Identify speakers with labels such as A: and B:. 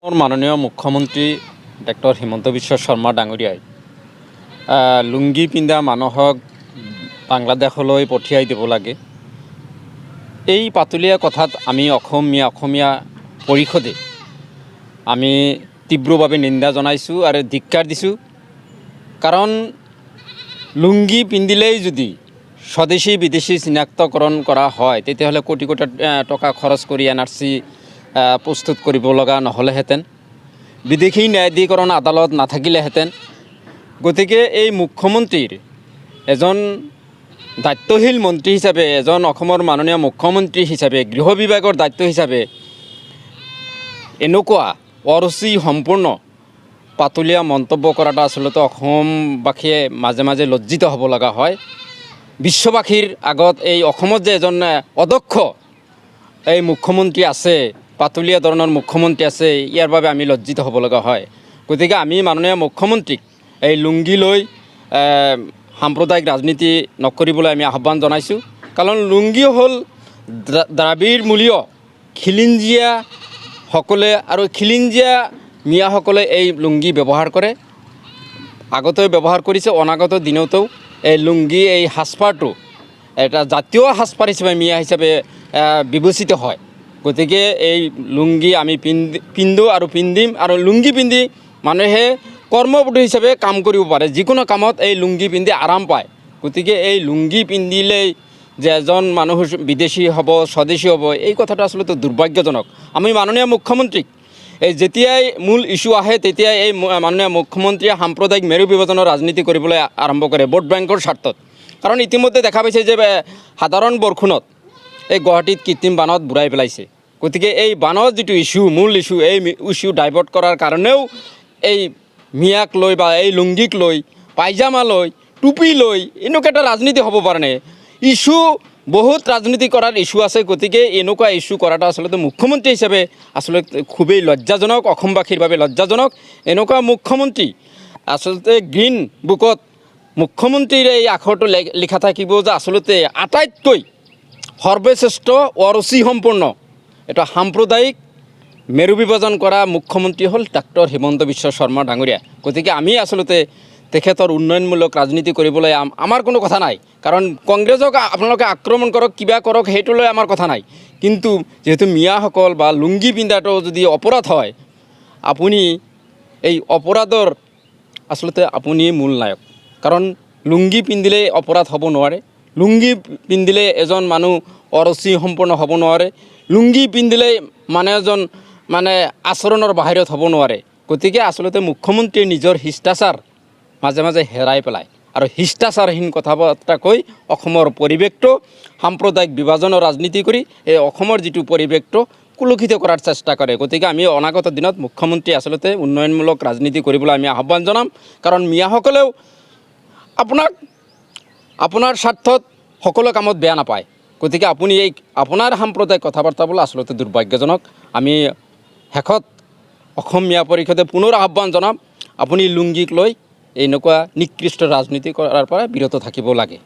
A: মাননীয় মুখ্যমন্ত্ৰী ডক্টৰ হিমন্ত বিশ্ব শৰ্মা ডাঙৰীয়াই লুংগি পিন্ধা মানুহক বাংলাদেশলৈ পঠিয়াই দিব লাগে। এই পাতলীয়া কথাত আমি অসমীয়া পৰিষদে আমি তীব্ৰভাৱে নিন্দা জনাইছোঁ আৰু ধিক্কাৰ দিছোঁ। কাৰণ লুংগি পিন্ধিলেই যদি স্বদেশী বিদেশী চিনাক্তকৰণ কৰা হয় তেতিয়াহ'লে কোটি কোটি টকা খৰচ কৰি NRC প্ৰস্তুত কৰিব লগা নহ'লেহেঁতেন, বিদেশী ন্যায়াধিকৰণ আদালত নাথাকিলেহেঁতেন। গতিকে এই মুখ্যমন্ত্ৰীৰ এজন দায়িত্বশীল মন্ত্ৰী হিচাপে, এজন অসমৰ মাননীয় মুখ্যমন্ত্ৰী হিচাপে, গৃহ বিভাগৰ দায়িত্ব হিচাপে এনেকুৱা অৰুচি সম্পূৰ্ণ পাতলীয়া মন্তব্য কৰাটো আচলতে অসমবাসীয়ে মাজে মাজে লজ্জিত হ'ব লগা হয়। বিশ্ববাসীৰ আগত এই অসমত যে এজন অদক্ষ এই মুখ্যমন্ত্ৰী আছে, পাতলীয়া ধৰণৰ মুখ্যমন্ত্ৰী আছে, ইয়াৰ বাবে আমি লজ্জিত হ'ব লগা হয়। গতিকে আমি মাননীয় মুখ্যমন্ত্ৰীক এই লুংগি লৈ সাম্প্ৰদায়িক ৰাজনীতি নকৰিবলৈ আমি আহ্বান জনাইছোঁ। কাৰণ লুংগি হ'ল দ্ৰাবিড় মূলীয় খিলঞ্জীয়াসকলে আৰু খিলঞ্জীয়া মিয়াসকলে এই লুংগি ব্যৱহাৰ কৰে, আগতেও ব্যৱহাৰ কৰিছে, অনাগত দিনতো এই লুংগি এই সাজপাৰটো এটা জাতীয় সাজপাৰ হিচাপে মিয়া হিচাপে বিবেচিত হয়। গতিকে এই লুংগি আমি পিন্ধোঁ আৰু পিন্ধিম, আৰু লুংগি পিন্ধি মানুহে কৰ্মপদ্ধতি হিচাপে কাম কৰিব পাৰে, যিকোনো কামত এই লুংগি পিন্ধি আৰাম পায়। গতিকে এই লুংগি পিন্ধিলেই যে এজন মানুহ বিদেশী হ'ব, স্বদেশী হ'ব, এই কথাটো আচলতে দুৰ্ভাগ্যজনক। আমি মাননীয় মুখ্যমন্ত্ৰীক এই যেতিয়াই মূল ইছ্যু আহে তেতিয়াই এই মাননীয় মুখ্যমন্ত্ৰীয়ে সাম্প্ৰদায়িক মেৰু বিভাজনৰ ৰাজনীতি কৰিবলৈ আৰম্ভ কৰে ভোট বেংকৰ স্বাৰ্থত। কাৰণ ইতিমধ্যে দেখা পাইছে যে সাধাৰণ বৰষুণত এই গুৱাহাটীত কৃত্ৰিম বানত বুৰাই পেলাইছে। গতিকে এই বানৰ যিটো ইছ্যু, মূল ইছ্যু, এই ইছ্যু ডাইভাৰ্ট কৰাৰ কাৰণেও এই মিয়াক লৈ বা এই লুংগিক লৈ, পাইজামা লৈ, টুপি লৈ এনেকুৱা এটা ৰাজনীতি হ'ব পাৰে নে? ইছ্যু বহুত ৰাজনীতি কৰাৰ ইছ্যু আছে। গতিকে এনেকুৱা ইছ্যু কৰাটো আচলতে মুখ্যমন্ত্ৰী হিচাপে আচলতে খুবেই লজ্জাজনক, অসমবাসীৰ বাবে লজ্জাজনক। এনেকুৱা মুখ্যমন্ত্ৰী আচলতে গ্ৰীণ বুকত মুখ্যমন্ত্ৰীৰ এই আখৰটো লিখা থাকিব যে আচলতে আটাইতকৈ সৰ্বশ্ৰেষ্ঠ অৰুচি সম্পূৰ্ণ এটা সাম্প্ৰদায়িক মেৰু বিভাজন কৰা মুখ্যমন্ত্ৰী হ'ল ডক্টৰ হিমন্ত বিশ্ব শৰ্মা ডাঙৰীয়া। গতিকে আমি আচলতে তেখেতৰ উন্নয়নমূলক ৰাজনীতি কৰিবলৈ আমাৰ কোনো কথা নাই। কাৰণ কংগ্ৰেছক আপোনালোকে আক্ৰমণ কৰক, কিবা কৰক, সেইটো লৈ আমাৰ কথা নাই। কিন্তু যিহেতু মিয়াসকল বা লুংগি পিন্ধাটো যদি অপৰাধ হয়, আপুনি এই অপৰাধৰ আচলতে আপুনি মূল নায়ক। কাৰণ লুংগি পিন্ধিলে অপৰাধ হ'ব নোৱাৰে, লুংগি পিন্ধিলে এজন মানুহ অৰুচি সম্পূৰ্ণ হ'ব নোৱাৰে, লুংগি পিন্ধিলে এজন আচৰণৰ বাহিৰত হ'ব নোৱাৰে। গতিকে আচলতে মুখ্যমন্ত্ৰীয়ে নিজৰ শিষ্টাচাৰ মাজে মাজে হেৰাই পেলায় আৰু শিষ্টাচাৰহীন কথা বাৰ্তা কৈ অসমৰ পৰিৱেশটো সাম্প্ৰদায়িক বিভাজনৰ ৰাজনীতি কৰি এই অসমৰ যিটো পৰিৱেশটো কুলুষিত কৰাৰ চেষ্টা কৰে। গতিকে আমি অনাগত দিনত মুখ্যমন্ত্ৰী আচলতে উন্নয়নমূলক ৰাজনীতি কৰিবলৈ আমি আহ্বান জনাম। কাৰণ মিয়াসকলেও আপোনাৰ স্বাৰ্থত সকলো কামত বেয়া নাপায়। গতিকে আপুনি এই আপোনাৰ সাম্প্ৰদায়িক কথা বাৰ্তাবোৰ আচলতে দুৰ্ভাগ্যজনক। আমি শেষত অসমীয়া পৰিষদে পুনৰ আহ্বান জনাম, আপুনি লুংগিক লৈ এনেকুৱা নিকৃষ্ট ৰাজনীতি কৰাৰ পৰা বিৰত থাকিব লাগে।